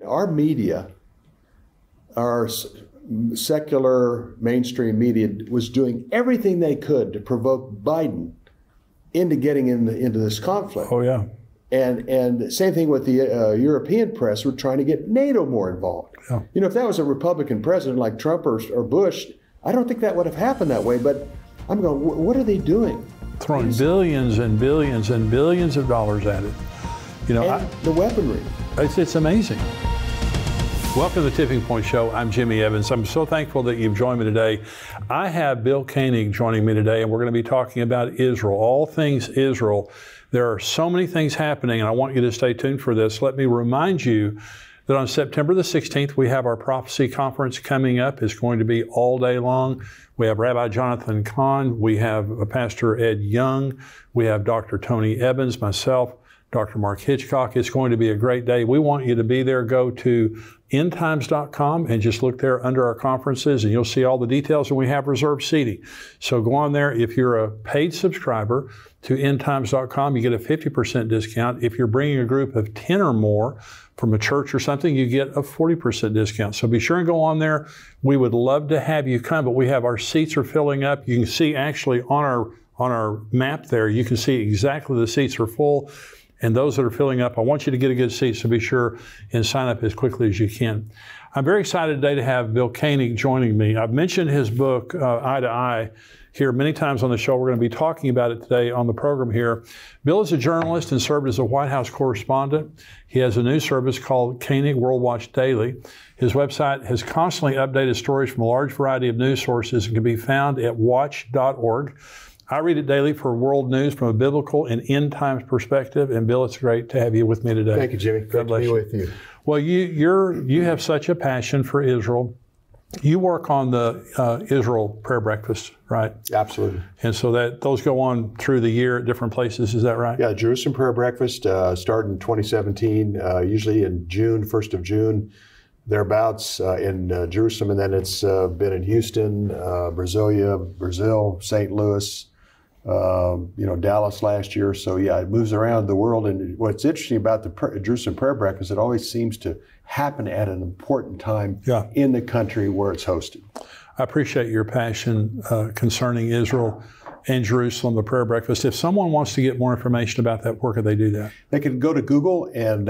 Our media, our secular mainstream media was doing everything they could to provoke Biden into getting into this conflict. Oh, yeah. And same thing with the European press. We're trying to get NATO more involved. Yeah. You know, if that was a Republican president like Trump or Bush, I don't think that would have happened that way. But I'm going, what are they doing? Throwing billions and billions and billions of dollars at it. You know, and the weaponry. It's amazing. Welcome to the Tipping Point Show. I'm Jimmy Evans. I'm so thankful that you've joined me today. I have Bill Koenig joining me today, and we're going to be talking about Israel, all things Israel. There are so many things happening, and I want you to stay tuned for this. Let me remind you that on September the 16th, we have our prophecy conference coming up. It's going to be all day long. We have Rabbi Jonathan Kahn. We have Pastor Ed Young. We have Dr. Tony Evans, myself, Dr. Mark Hitchcock. It's going to be a great day. We want you to be there. Go to endtimes.com and just look there under our conferences and you'll see all the details, and we have reserved seating. So go on there. If you're a paid subscriber to endtimes.com, you get a 50% discount. If you're bringing a group of 10 or more from a church or something, you get a 40% discount. So be sure and go on there. We would love to have you come, but we have our seats are filling up. You can see actually on our map there, you can see exactly the seats are full. And those that are filling up, I want you to get a good seat, so be sure and sign up as quickly as you can. I'm very excited today to have Bill Koenig joining me. I've mentioned his book, Eye to Eye, here many times on the show. We're going to be talking about it today on the program here. Bill is a journalist and served as a White House correspondent. He has a news service called Koenig World Watch Daily. His website has constantly updated stories from a large variety of news sources and can be found at watch.org. I read it daily for world news from a biblical and end times perspective. And Bill, it's great to have you with me today. Thank you, Jimmy. Great to be with you. Well, you have such a passion for Israel. You work on the Israel prayer breakfast, right? Absolutely. And so those go on through the year at different places. Is that right? Yeah, Jerusalem prayer breakfast started in 2017, usually in June, 1st of June, thereabouts in Jerusalem. And then it's been in Houston, Brazil, St. Louis, Dallas last year. So yeah, it moves around the world. And what's interesting about the Jerusalem prayer breakfast, it always seems to happen at an important time in the country where it's hosted. I appreciate your passion concerning Israel and Jerusalem, the prayer breakfast. If someone wants to get more information about that, where could they do that? They can go to Google and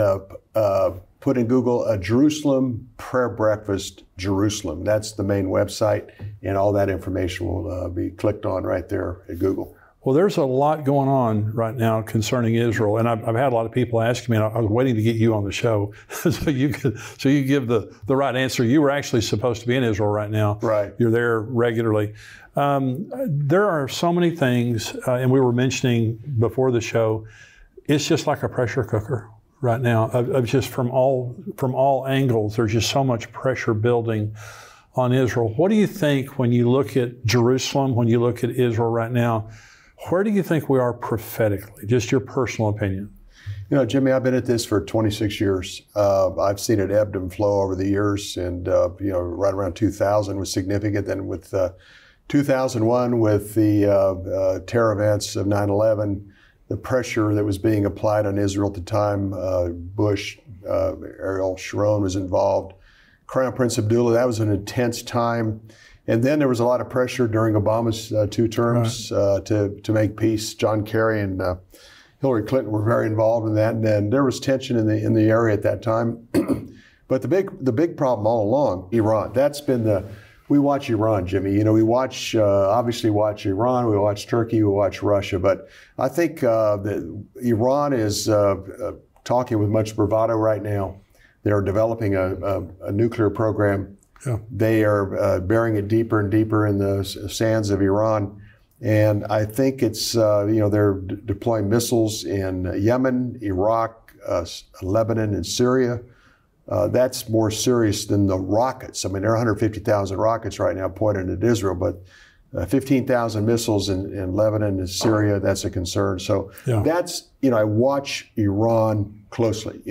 put in Google a Jerusalem prayer breakfast Jerusalem. That's the main website, and all that information will be clicked on right there at Google. Well, there's a lot going on right now concerning Israel, and I've had a lot of people asking me, and I was waiting to get you on the show so you give the right answer. You were actually supposed to be in Israel right now. Right. You're there regularly. There are so many things, and we were mentioning before the show, it's just like a pressure cooker right now. Of just from all angles, there's just so much pressure building on Israel. What do you think when you look at Jerusalem, when you look at Israel right now? Where do you think we are prophetically? Just your personal opinion. You know, Jimmy, I've been at this for 26 years. I've seen it ebb and flow over the years, and right around 2000 was significant. Then with 2001, with the terror events of 9/11, the pressure that was being applied on Israel at the time, Bush, Ariel Sharon was involved, Crown Prince Abdullah, that was an intense time. And then there was a lot of pressure during Obama's 2 terms to make peace. John Kerry and Hillary Clinton were very involved in that, and then there was tension in the area at that time. But the big problem all along, Iran. That's been we watch Iran, Jimmy. You know, we obviously watch Iran, we watch Turkey, we watch Russia. But I think that Iran is talking with much bravado right now. They're developing a nuclear program. Yeah. They are burying it deeper and deeper in the sands of Iran. And I think it's, they're deploying missiles in Yemen, Iraq, Lebanon, and Syria. That's more serious than the rockets. I mean, there are 150,000 rockets right now pointed at Israel, but 15,000 missiles in Lebanon and Syria, that's a concern. So that's, I watch Iran closely.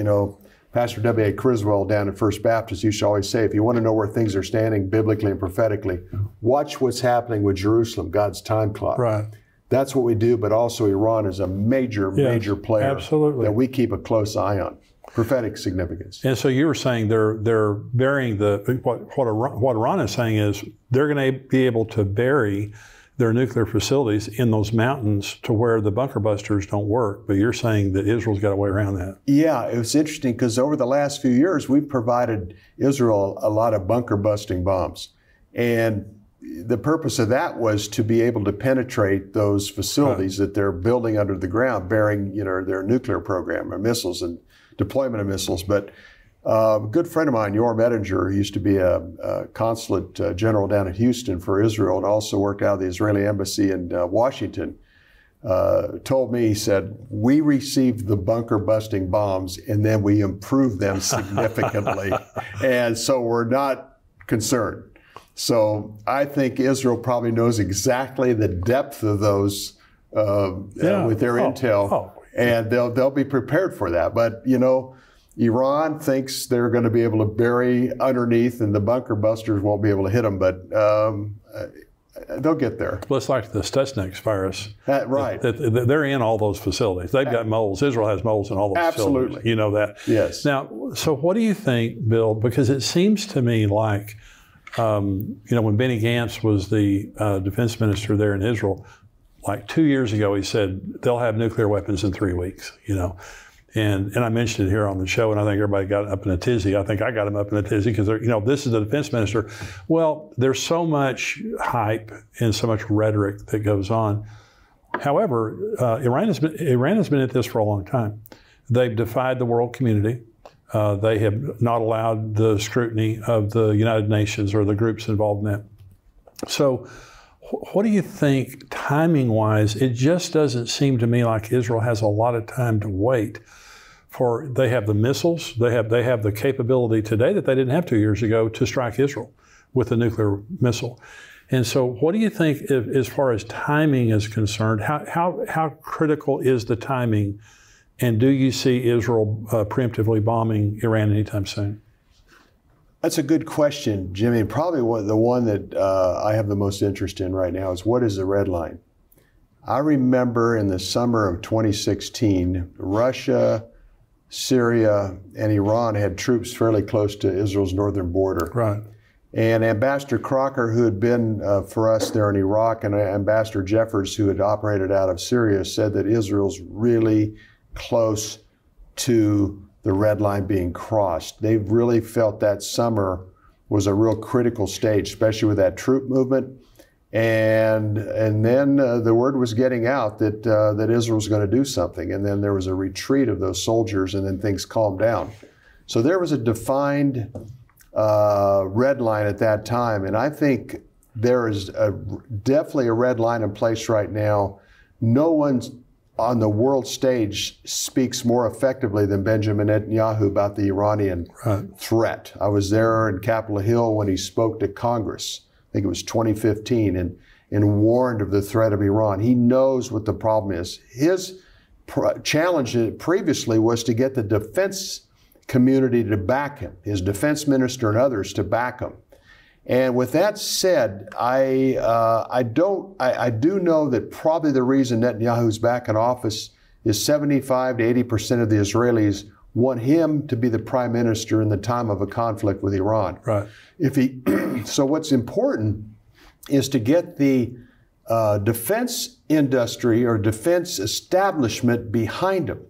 Pastor W.A. Criswell down at First Baptist used to always say, if you want to know where things are standing biblically and prophetically, watch what's happening with Jerusalem, God's time clock. Right. That's what we do, but also Iran is a major player absolutely. that we keep a close eye on. prophetic significance. And so you were saying they're burying what Iran is saying is they're going to be able to bury their nuclear facilities in those mountains to where the bunker busters don't work. But you're saying that Israel's got a way around that. Yeah, it was interesting because over the last few years, we've provided Israel a lot of bunker busting bombs. And the purpose of that was to be able to penetrate those facilities that they're building under the ground, bearing, their nuclear program or missiles and deployment of missiles. But a good friend of mine, Yoram Ettinger, who used to be a consulate general down in Houston for Israel and also worked out of the Israeli embassy in Washington, told me, he said, we received the bunker busting bombs and then we improved them significantly. And so we're not concerned. So I think Israel probably knows exactly the depth of those with their intel, and they'll be prepared for that. But Iran thinks they're going to be able to bury underneath, and the bunker busters won't be able to hit them. But they'll get there. Well, it's like the Stuxnet virus. Right. They're in all those facilities. They've got moles. Israel has moles in all those facilities. You know that. Yes. Now, so what do you think, Bill? Because it seems to me like, when Benny Gantz was the defense minister there in Israel, like 2 years ago, he said they'll have nuclear weapons in 3 weeks, And I mentioned it here on the show, and I think everybody got up in a tizzy. I think I got them up in a tizzy because, this is the defense minister. Well, there's so much hype and so much rhetoric that goes on. However, Iran has been at this for a long time. They've defied the world community. They have not allowed the scrutiny of the United Nations or the groups involved in that. So what do you think timing-wise? It just doesn't seem to me like Israel has a lot of time to wait. They have the missiles, they have the capability today that they didn't have 2 years ago to strike Israel with a nuclear missile. And so what do you think as far as timing is concerned? How critical is the timing? And do you see Israel preemptively bombing Iran anytime soon? That's a good question, Jimmy. And probably the one that I have the most interest in right now is what is the red line? I remember in the summer of 2016, Russia, Syria, and Iran had troops fairly close to Israel's northern border. Right. And Ambassador Crocker, who had been for us there in Iraq, and Ambassador Jeffers, who had operated out of Syria, said that Israel's really close to the red line being crossed. They've really felt that summer was a real critical stage, especially with that troop movement. And then the word was getting out that Israel was going to do something. And then there was a retreat of those soldiers, and then things calmed down. So there was a defined red line at that time. And I think there is definitely a red line in place right now. No one's on the world stage speaks more effectively than Benjamin Netanyahu about the Iranian threat. I was there in Capitol Hill when he spoke to Congress, I think it was 2015, and warned of the threat of Iran. He knows what the problem is. His challenge previously was to get the defense community to back him, his defense minister and others to back him. And with that said, I do know that probably the reason Netanyahu's back in office is 75 to 80% of the Israelis want him to be the prime minister in the time of a conflict with Iran. Right. So what's important is to get the defense industry or defense establishment behind him.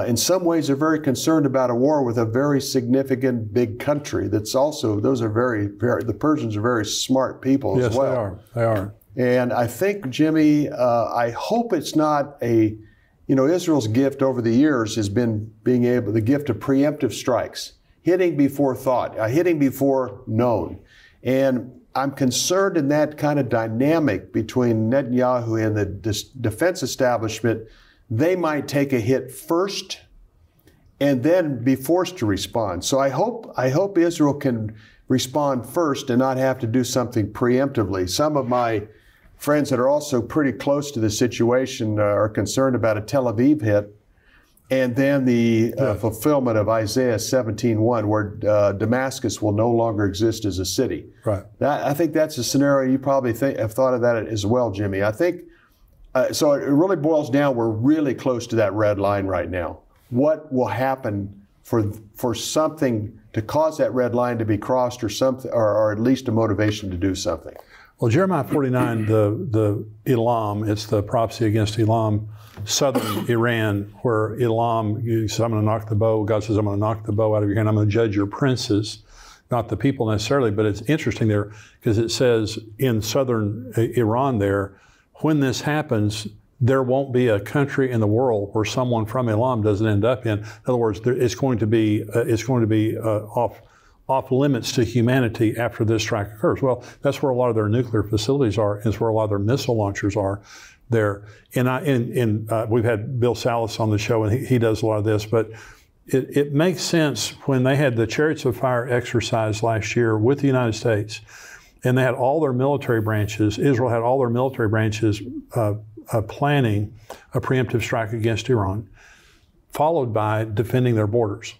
In some ways, they're very concerned about a war with a very significant big country. That's also, those are the Persians are very smart people as well. Yes, they are. And I think, Jimmy, I hope it's not Israel's gift over the years has been the gift of preemptive strikes, hitting before thought, hitting before known. And I'm concerned in that kind of dynamic between Netanyahu and the defense establishment. They might take a hit first and then be forced to respond. So I hope Israel can respond first and not have to do something preemptively. Some of my friends that are also pretty close to the situation are concerned about a Tel Aviv hit and then the fulfillment of Isaiah 17:1, where Damascus will no longer exist as a city. Right. I think that's a scenario you probably have thought of that as well, Jimmy. I think so it really boils down, we're really close to that red line right now. What will happen for something to cause that red line to be crossed, or something, or at least a motivation to do something. Well, Jeremiah 49, the Elam, it's the prophecy against Elam, southern Iran, where Elam says, I'm going to knock the bow. God says, I'm going to knock the bow out of your hand. I'm going to judge your princes, not the people necessarily. But it's interesting there because it says in southern Iran there, when this happens, there won't be a country in the world where someone from Elam doesn't end up in. In other words, it's going to be off limits to humanity after this strike occurs. Well, that's where a lot of their nuclear facilities are. It's where a lot of their missile launchers are there. And we've had Bill Salas on the show, and he does a lot of this. But it makes sense when they had the Chariots of Fire exercise last year with the United States, and they had all their military branches. Israel had all their military branches planning a preemptive strike against Iran, followed by defending their borders.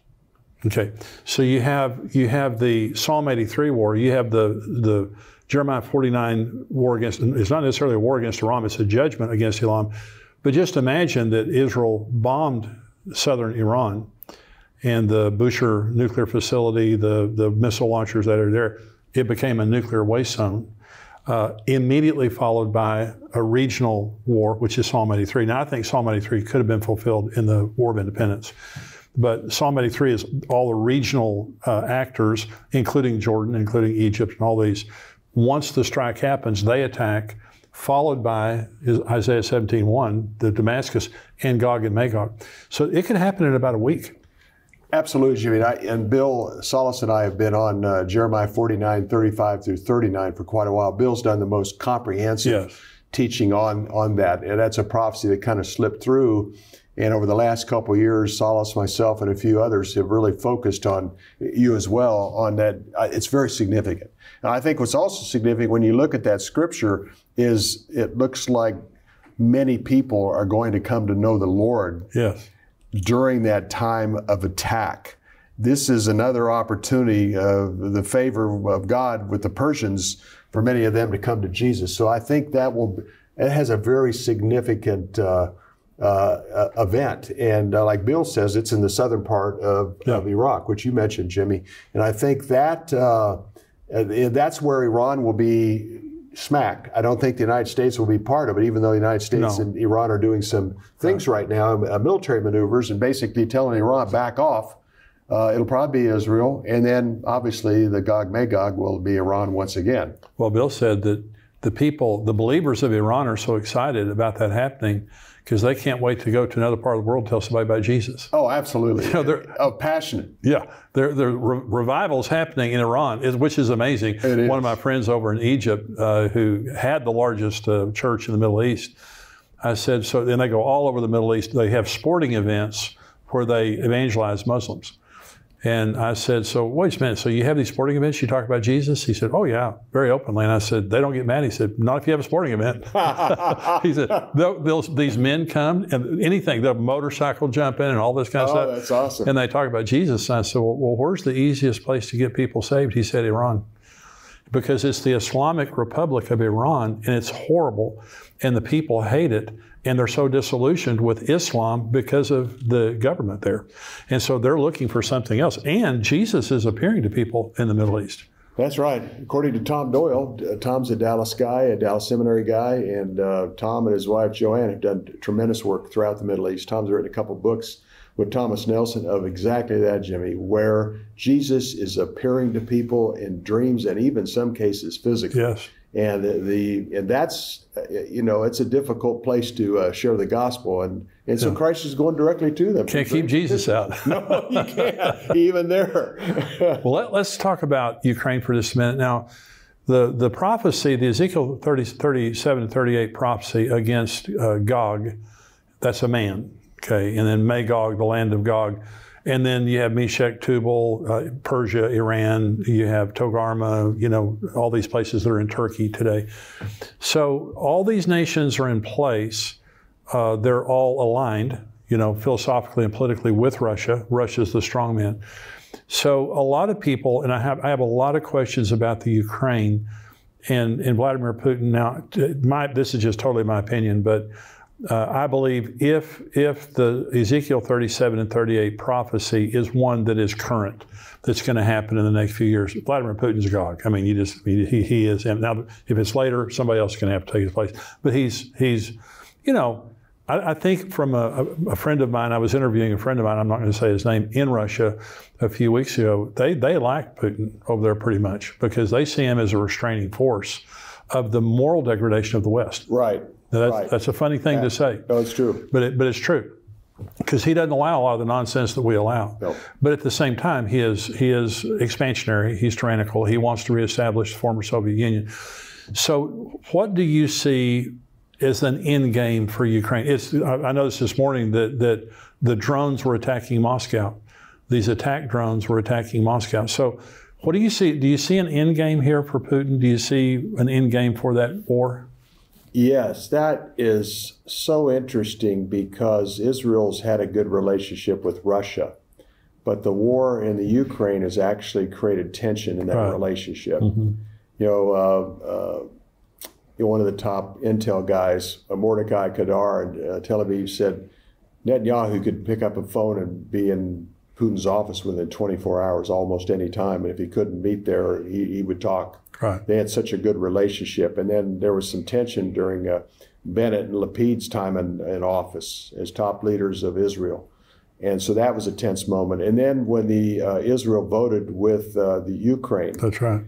Okay, so you have the Psalm 83 war, you have the Jeremiah 49 war against, it's not necessarily a war against Iran, it's a judgment against Elam. But just imagine that Israel bombed southern Iran and the Bushehr nuclear facility, the missile launchers that are there, it became a nuclear waste zone. Immediately followed by a regional war, which is Psalm 83. Now, I think Psalm 83 could have been fulfilled in the War of Independence. But Psalm 83 is all the regional actors, including Jordan, including Egypt, and all these. Once the strike happens, they attack, followed by Isaiah 17:1, the Damascus, and Gog and Magog. So it could happen in about a week. Absolutely, Jimmy. And Bill Salas and I have been on Jeremiah 49, 35 through 39 for quite a while. Bill's done the most comprehensive teaching on that. And that's a prophecy that kind of slipped through. And over the last couple of years, Salas, myself, and a few others have really focused on, you as well, on that. It's very significant. And I think what's also significant when you look at that scripture is it looks like many people are going to come to know the Lord during that time of attack. This is another opportunity of the favor of God with the Persians for many of them to come to Jesus. So I think it has a very significant event. And like Bill says, it's in the southern part of Iraq, which you mentioned, Jimmy. And I think that that's where Iran will be smacked. I don't think the United States will be part of it, even though the United States and Iran are doing some things right now, military maneuvers, and basically telling Iran, back off. It'll probably be Israel. And then, obviously, the Gog-Magog will be Iran once again. Well, Bill said that the believers of Iran are so excited about that happening because they can't wait to go to another part of the world and tell somebody about Jesus. Oh, absolutely. You know, they're passionate. Yeah. Revival's happening in Iran, which is amazing. It is. One of my friends over in Egypt who had the largest church in the Middle East, I said, so then they go all over the Middle East. They have sporting events where they evangelize Muslims. And I said, so wait a minute, so you have these sporting events, you talk about Jesus? He said, oh yeah, very openly. And I said, they don't get mad? He said, not if you have a sporting event. He said, these men come and anything, they'll motorcycle jump in and all this kind of stuff. Oh, that's awesome. And they talk about Jesus. And I said, well, where's the easiest place to get people saved? He said, Iran. Because it's the Islamic Republic of Iran, and it's horrible, and the people hate it, and they're so disillusioned with Islam because of the government there. And so they're looking for something else. And Jesus is appearing to people in the Middle East. That's right. According to Tom Doyle, Tom's a Dallas guy, a Dallas Seminary guy, and Tom and his wife Joanne have done tremendous work throughout the Middle East. Tom's written a couple books with Thomas Nelson of exactly that, Jimmy, where Jesus is appearing to people in dreams and even some cases physically. Yes. And that's, you know, it's a difficult place to share the gospel. And so Christ is going directly to them. Can't keep Jesus out. No, you can't, even there. Well, let's talk about Ukraine for just a minute. Now, the prophecy, the Ezekiel 37 and 38 prophecy against Gog, that's a man. Okay, and then Magog, the land of Gog. And then you have Meshech, Tubal, Persia, Iran, you have Togarmah, you know, all these places that are in Turkey today. So all these nations are in place. They're all aligned, you know, philosophically and politically with Russia. Russia's the strong man. So a lot of people, and I have a lot of questions about the Ukraine and Vladimir Putin. Now, this is just totally my opinion, but I believe if the Ezekiel 37 and 38 prophecy is one that is current, that's going to happen in the next few years, Vladimir Putin's God. I mean, he is. And now, if it's later, somebody else is going to have to take his place. But he's you know, I think from a friend of mine, I was interviewing a friend of mine, I'm not going to say his name, in Russia a few weeks ago. They like Putin over there pretty much because they see him as a restraining force of the moral degradation of the West. Right. That's a funny thing to say. No, it's true. But it's true. Because he doesn't allow a lot of the nonsense that we allow. No. But at the same time, he is expansionary, he's tyrannical, he wants to reestablish the former Soviet Union. So what do you see as an end game for Ukraine? I noticed this morning that the drones were attacking Moscow. These attack drones were attacking Moscow. So what do you see? Do you see an end game here for Putin? Do you see an end game for that war? Yes, that is so interesting because Israel's had a good relationship with Russia, but the war in the Ukraine has actually created tension in that relationship. Mm-hmm. You know, one of the top intel guys, Mordecai Kadar in Tel Aviv, said Netanyahu could pick up a phone and be in Putin's office within 24 hours almost any time, and if he couldn't meet there, he would talk. Right. They had such a good relationship. And then there was some tension during Bennett and Lapid's time in office as top leaders of Israel. And so that was a tense moment. And then when Israel voted with the Ukraine, that's right,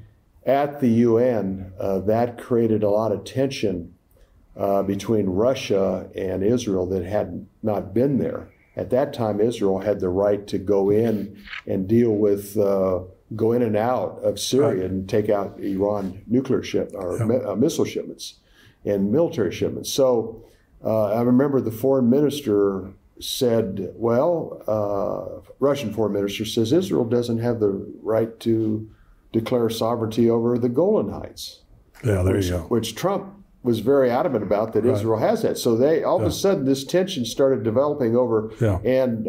at the UN, that created a lot of tension between Russia and Israel that had not been there. At that time, Israel had the right to go in and deal with go in and out of Syria and take out Iran nuclear missile shipments and military shipments. So I remember the foreign minister said, Russian foreign minister says Israel doesn't have the right to declare sovereignty over the Golan Heights. Yeah, there you go. Which Trump was very adamant about that Israel has that. So they all of a sudden this tension started developing over, and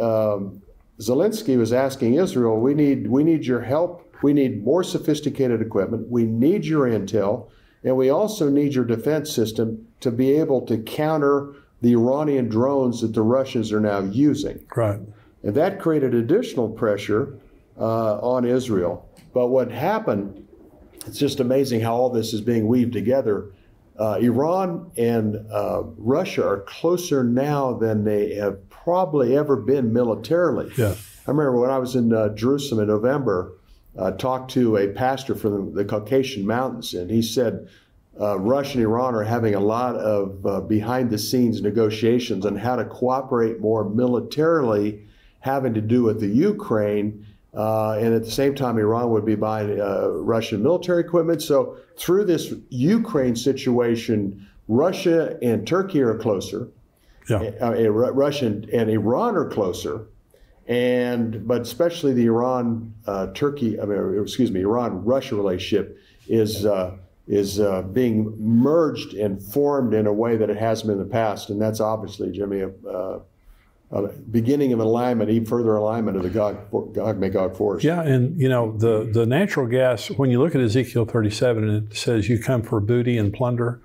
Zelensky was asking Israel, we need your help. We need more sophisticated equipment. We need your intel. And we also need your defense system to be able to counter the Iranian drones that the Russians are now using. Right. And that created additional pressure on Israel. But what happened, it's just amazing how all this is being weaved together. Iran and Russia are closer now than they have probably ever been militarily. Yeah. I remember when I was in Jerusalem in November, talked to a pastor from the Caucasian Mountains, and he said Russia and Iran are having a lot of behind-the-scenes negotiations on how to cooperate more militarily, having to do with the Ukraine, and at the same time, Iran would be buying Russian military equipment. So through this Ukraine situation, Russia and Turkey are closer. Yeah. Russia and Iran are closer. But especially the Iran-Russia relationship is being merged and formed in a way that it hasn't been in the past. And that's obviously, Jimmy, a beginning of an alignment, even further alignment of the Gog-Magog force. Yeah, and you know, the natural gas, when you look at Ezekiel 37, and it says you come for booty and plunder.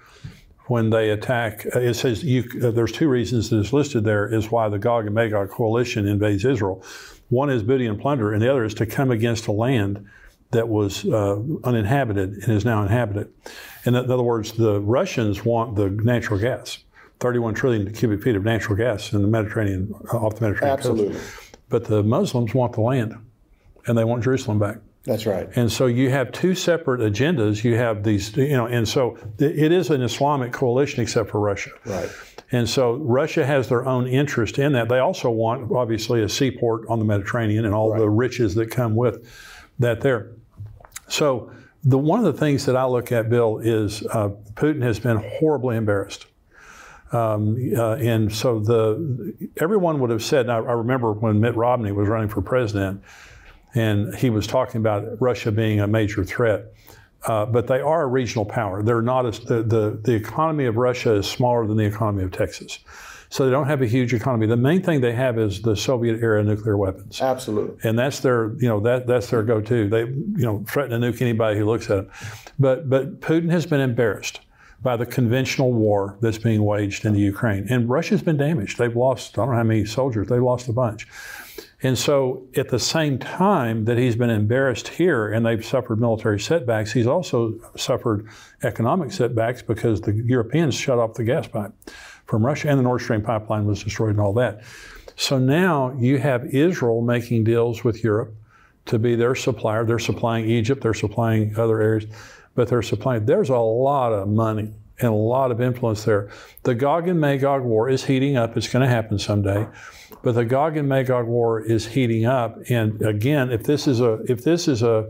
When they attack, it says there's two reasons that is listed there is why the Gog and Magog coalition invades Israel. One is booty and plunder, and the other is to come against a land that was uninhabited and is now inhabited. In other words, the Russians want the natural gas, 31 trillion cubic feet of natural gas in the Mediterranean, off the Mediterranean coast. But the Muslims want the land, and they want Jerusalem back. That's right. And so you have two separate agendas. You have these, and so it is an Islamic coalition except for Russia. Right. And so Russia has their own interest in that. They also want, obviously, a seaport on the Mediterranean and all the riches that come with that there. So one of the things that I look at, Bill, is Putin has been horribly embarrassed. And so everyone would have said, I remember when Mitt Romney was running for president, and he was talking about Russia being a major threat. But they are a regional power. They're not the economy of Russia is smaller than the economy of Texas. So they don't have a huge economy. The main thing they have is the Soviet era nuclear weapons. Absolutely. And that's their, that's their go-to. They, threaten to nuke anybody who looks at them. But Putin has been embarrassed by the conventional war that's being waged in the Ukraine. And Russia's been damaged. They've lost, I don't know how many soldiers, they've lost a bunch. And so at the same time that he's been embarrassed here and they've suffered military setbacks, he's also suffered economic setbacks because the Europeans shut off the gas pipe from Russia, and the Nord Stream pipeline was destroyed and all that. So now you have Israel making deals with Europe to be their supplier. They're supplying Egypt, they're supplying other areas, but they're supplying, there's a lot of money and a lot of influence there. The Gog and Magog war is heating up. It's going to happen someday. But the Gog and Magog war is heating up. And again, if this is a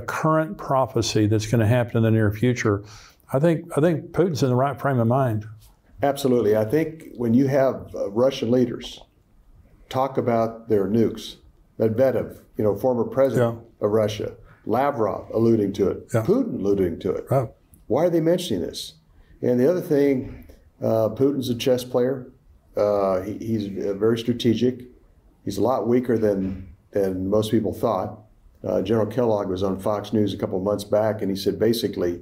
current prophecy that's going to happen in the near future, I think Putin's in the right frame of mind. Absolutely. I think when you have Russian leaders talk about their nukes, Medvedev, former president of Russia, Lavrov alluding to it, Putin alluding to it. Right. Why are they mentioning this? And the other thing, Putin's a chess player. He's very strategic. He's a lot weaker than most people thought. General Kellogg was on Fox News a couple of months back, and he said basically,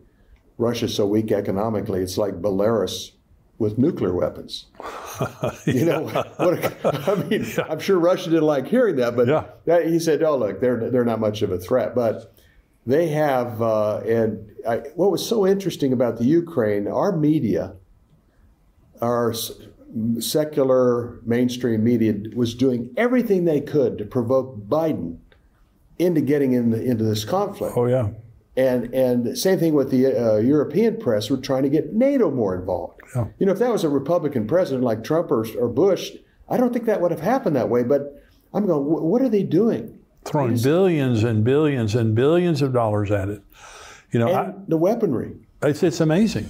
Russia's so weak economically, it's like Belarus with nuclear weapons. I'm sure Russia didn't like hearing that, but he said, "Oh, look, they're not much of a threat." But they have, what was so interesting about the Ukraine, our media, our secular mainstream media was doing everything they could to provoke Biden into getting into this conflict. Oh, yeah. And the same thing with the European press. We're trying to get NATO more involved. Yeah. If that was a Republican president like Trump or Bush, I don't think that would have happened that way. But I'm going, what are they doing? Throwing billions and billions and billions of dollars at it. And the weaponry. It's amazing.